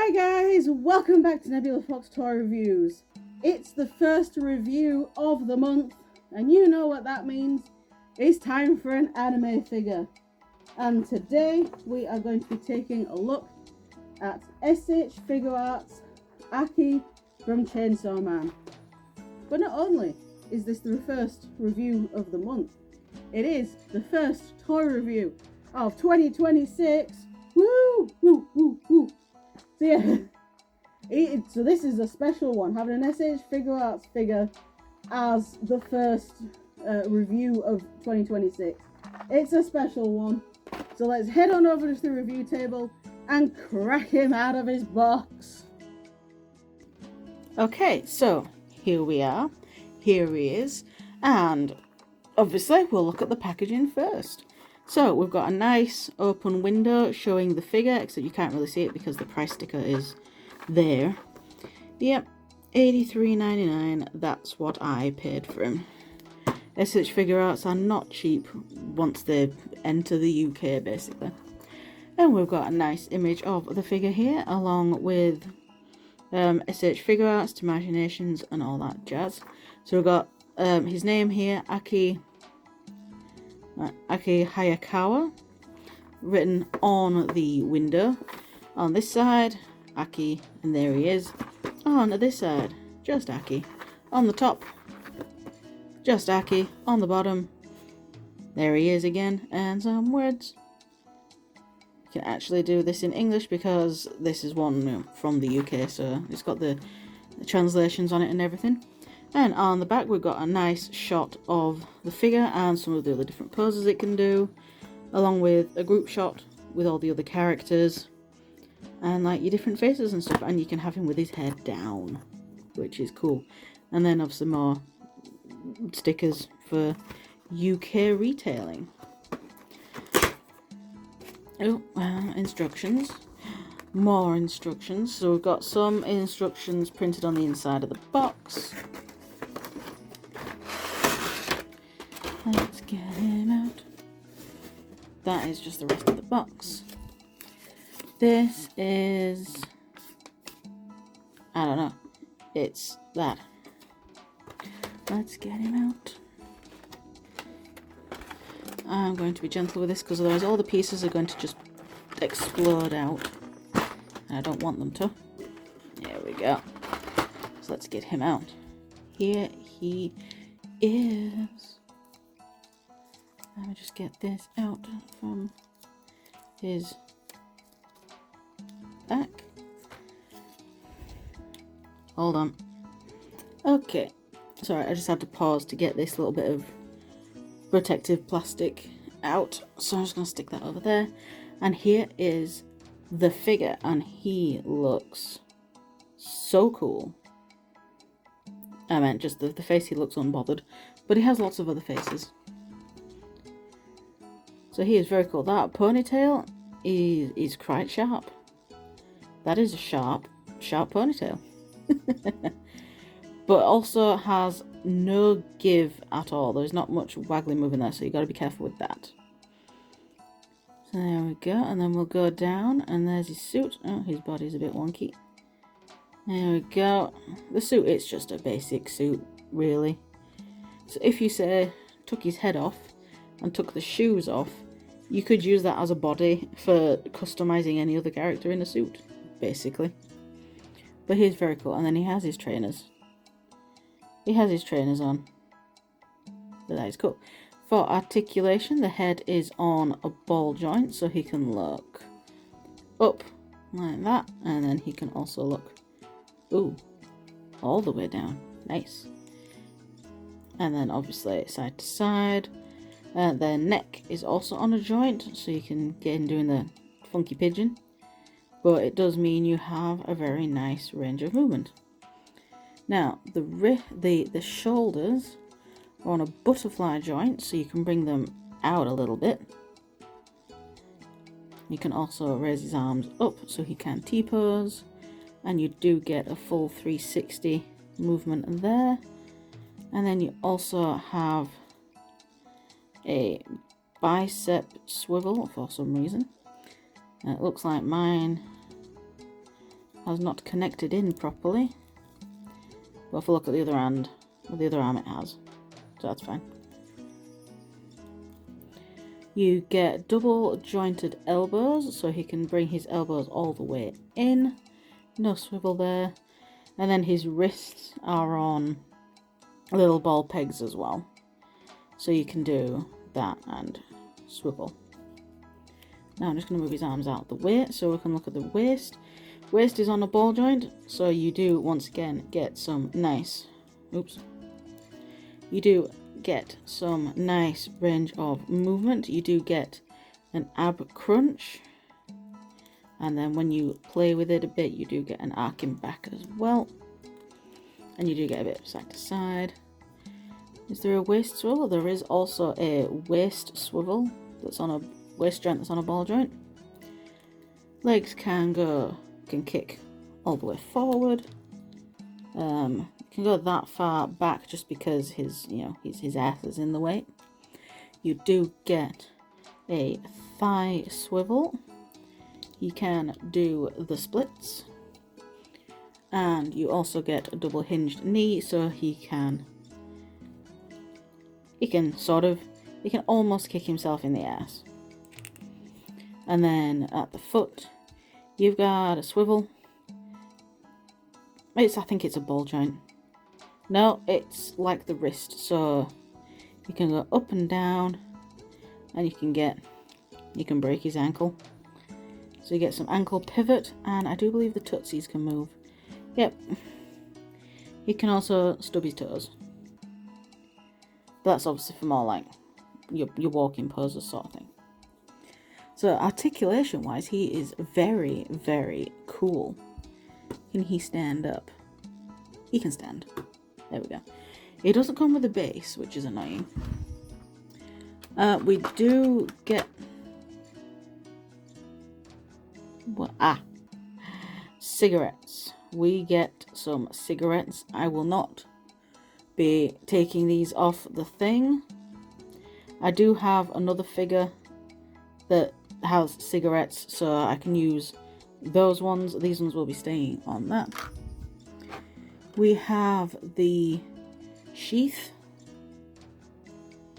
Hi guys, welcome back to Nebula Fox Toy Reviews. It's the first review of the month, and you know what that means. It's time for an anime figure. And today we are going to be taking a look at S.H.Figuarts Aki from Chainsaw Man. But not only is this the first review of the month, it is the first toy review of 2026. Woo! Woo! Woo! Woo! So yeah, so this is a special one, having an S.H.Figuarts figure as the first review of 2026. It's a special one. So let's head on over to the review table and crack him out of his box. Okay, so here we are. Here he is. And obviously we'll look at the packaging first. So we've got a nice open window showing the figure, except you can't really see it because the price sticker is there. Yep, $83.99. That's what I paid for him. S.H.Figuarts are not cheap once they enter the UK, basically. And we've got a nice image of the figure here, along with S.H.Figuarts, Imaginations, and all that jazz. So we've got his name here, Aki Hayakawa, written on the window. On this side, Aki, and there he is. On this side, just Aki. On the top, just Aki. On the bottom, there he is again, and some words. You can actually do this in English because this is one from the UK, so it's got the translations on it and everything. And on the back we've got a nice shot of the figure and some of the other different poses it can do, along with a group shot with all the other characters and like your different faces and stuff, and you can have him with his head down, which is cool. And then obviously more stickers for UK retailing. Oh, instructions. More instructions. So we've got some instructions printed on the inside of the box. Let's get him out. That is just the rest of the box. This is, I don't know, it's that. Let's get him out. I'm going to be gentle with this because otherwise all the pieces are going to just explode out. And I don't want them to. There we go. So let's get him out. Here he is. Let me just get this out from his back. Hold on. Okay. Sorry, I just had to pause to get this little bit of protective plastic out. So I'm just going to stick that over there. And here is the figure, and he looks so cool. I meant just the face, he looks unbothered, but he has lots of other faces. So he is very cool. That ponytail is quite sharp. That is a sharp ponytail. But also has no give at all. There's not much waggly moving there, so you got to be careful with that. So there we go, and then we'll go down, and there's his suit. Oh, his body's a bit wonky. There we go. The suit, it's just a basic suit, really. So if you say took his head off and took the shoes off, you could use that as a body for customizing any other character in a suit, basically. But he's very cool, and then he has his trainers. He has his trainers on. But that is cool. For articulation, the head is on a ball joint, so he can look up like that, and then he can also look, ooh, all the way down. Nice. And then obviously side to side. Their neck is also on a joint, so you can get in doing the funky pigeon. But it does mean you have a very nice range of movement. Now, the shoulders are on a butterfly joint, so you can bring them out a little bit. You can also raise his arms up so he can T-pose, and you do get a full 360 movement there. And then you also have a bicep swivel for some reason. It looks like mine has not connected in properly. But if we look at the other hand, or the other arm, it has. So that's fine. You get double jointed elbows, so he can bring his elbows all the way in. No swivel there. And then his wrists are on little ball pegs as well. So you can do that and swivel. Now I'm just going to move his arms out of the way so we can look at the waist. Waist is on a ball joint, so you do once again get some nice, you do get some nice range of movement. You do get an ab crunch, and then when you play with it a bit, you do get an arcing back as well, and you do get a bit of side to side. Is there a waist swivel? There is also a waist swivel that's on a waist joint that's on a ball joint. Legs can kick all the way forward. Can go that far back just because his ass is in the way. You do get a thigh swivel. You can do the splits, and you also get a double hinged knee, so he can almost kick himself in the ass. And then at the foot, you've got a swivel. I think it's a ball joint. No, it's like the wrist, so you can go up and down, and you can break his ankle. So you get some ankle pivot, and I do believe the tootsies can move. Yep. He can also stub his toes. But that's obviously for more like your walking poses sort of thing. So articulation wise, he is very, very cool. Can he stand up? He can stand. There we go. It doesn't come with a base, which is annoying. We do get... cigarettes. We get some cigarettes. I will not be taking these off the thing. I do have another figure that has cigarettes, so I can use those ones. These ones will be staying on that. We have the sheath,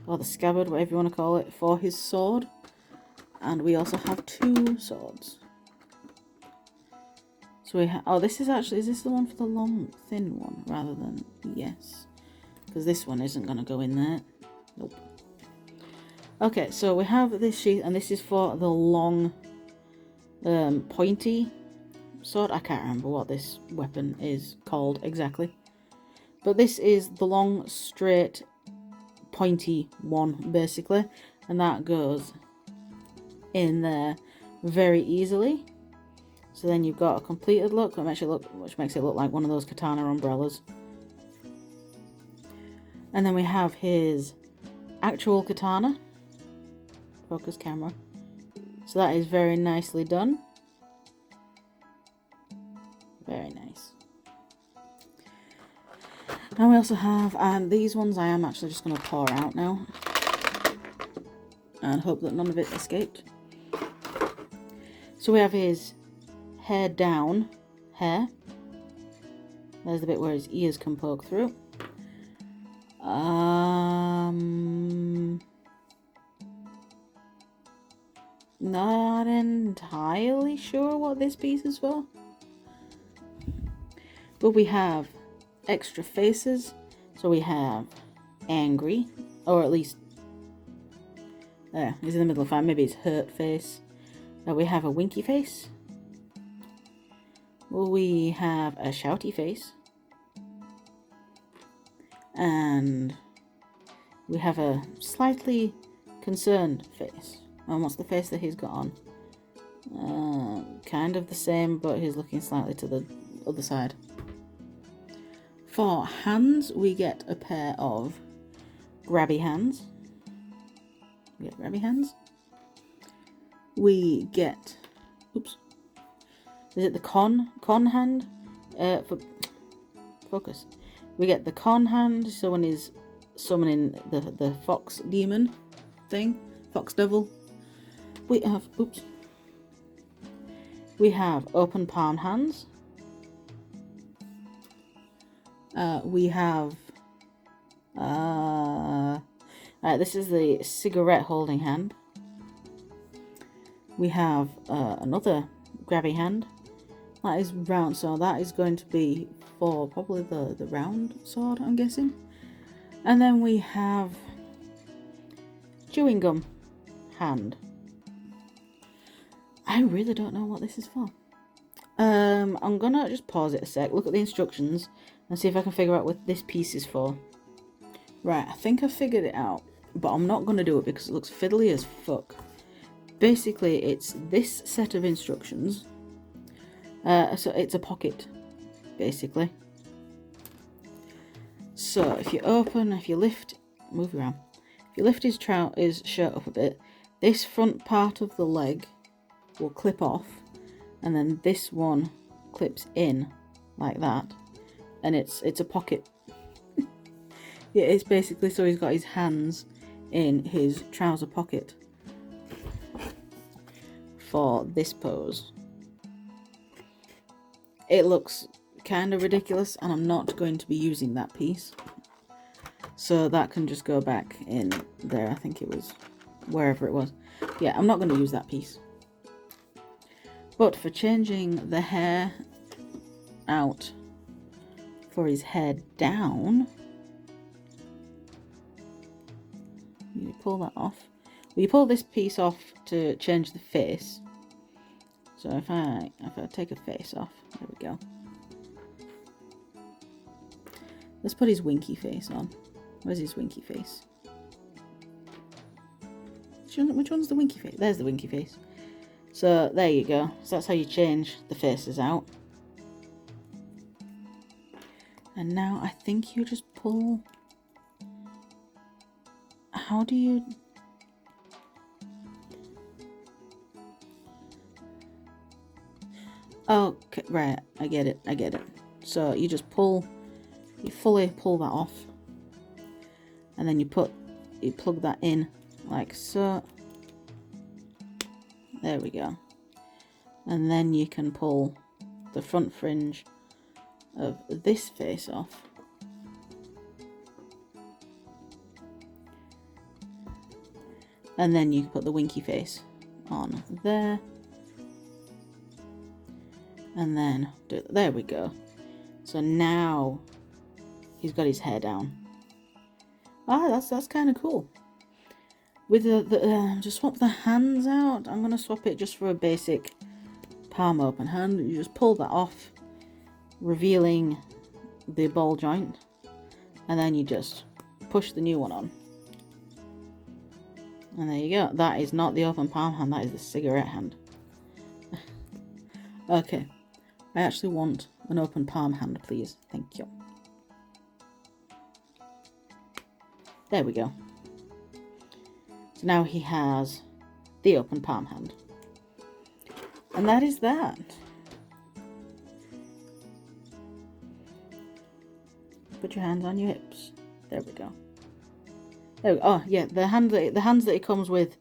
or the scabbard, whatever you want to call it, for his sword. And we also have two swords. So we have, this is this the one for the long, thin one, rather than, yes. Because this one isn't going to go in there. Nope. Okay, so we have this sheath, and this is for the long, pointy sword. I can't remember what this weapon is called exactly. But this is the long, straight, pointy one, basically. And that goes in there very easily. So then you've got a completed look, which makes it look like one of those katana umbrellas. And then we have his actual katana. Focus camera. So that is very nicely done. Very nice. And we also have, these ones I am actually just going to pour out now. And hope that none of it escaped. So we have his hair down hair. There's the bit where his ears can poke through. Not entirely sure what this piece is for. But we have extra faces. So we have angry, or at least there, he's in the middle of fire. Maybe it's hurt face. We have a winky face. We have a shouty face. And we have a slightly concerned face. And what's the face that he's got on? Kind of the same, but he's looking slightly to the other side. For hands, we get a pair of grabby hands. We get grabby hands. We get... Oops. Is it the con hand? Focus. We get the con hand, so when he's summoning the fox demon thing, fox devil. We have, we have open palm hands, We have... this is the cigarette holding hand. We have another grabby hand. That is round, so that is going to be for probably the round sword, I'm guessing. And then we have chewing gum hand. I really don't know what this is for. I'm gonna just pause it a sec, look at the instructions, and see if I can figure out what this piece is for. Right, I think I figured it out, but I'm not gonna do it because it looks fiddly as fuck. Basically, it's this set of instructions. So it's a pocket, basically. So if you open, if you lift, move around. If you lift his shirt up a bit, this front part of the leg will clip off, and then this one clips in like that, and it's a pocket. Yeah, it's basically so he's got his hands in his trouser pocket for this pose. It looks kind of ridiculous, and I'm not going to be using that piece, so that can just go back in there. I think it was wherever it was. Yeah, I'm not going to use that piece. But for changing the hair out for his hair down, you pull that off. Well, you pull this piece off to change the face. So if I take a face off, there we go. Let's put his winky face on. Where's his winky face? Which one's the winky face? There's the winky face. So there you go. So that's how you change the faces out. And now I think you just pull... How do you... Oh, okay, right, I get it. So you just pull, you fully pull that off, and then you plug that in like so. There we go. And then you can pull the front fringe of this face off. And then you can put the winky face on there. And then, there we go. So now he's got his hair down. Ah, that's kind of cool. With just swap the hands out. I'm gonna swap it just for a basic palm open hand. You just pull that off, revealing the ball joint, and then you just push the new one on. And there you go. That is not the open palm hand. That is the cigarette hand. Okay. I actually want an open palm hand, please. Thank you. There we go. So now he has the open palm hand. And that is that. Put your hands on your hips. There we go. There we go. Oh yeah, the hands that it comes with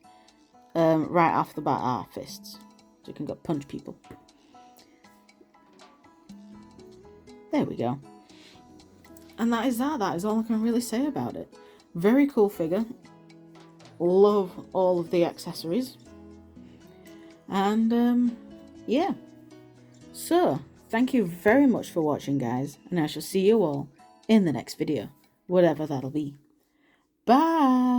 right off the bat are fists. So you can go punch people. There we go. And that is that. That is all I can really say about it. Very cool figure. Love all of the accessories. And, yeah. So, thank you very much for watching, guys. And I shall see you all in the next video. Whatever that'll be. Bye!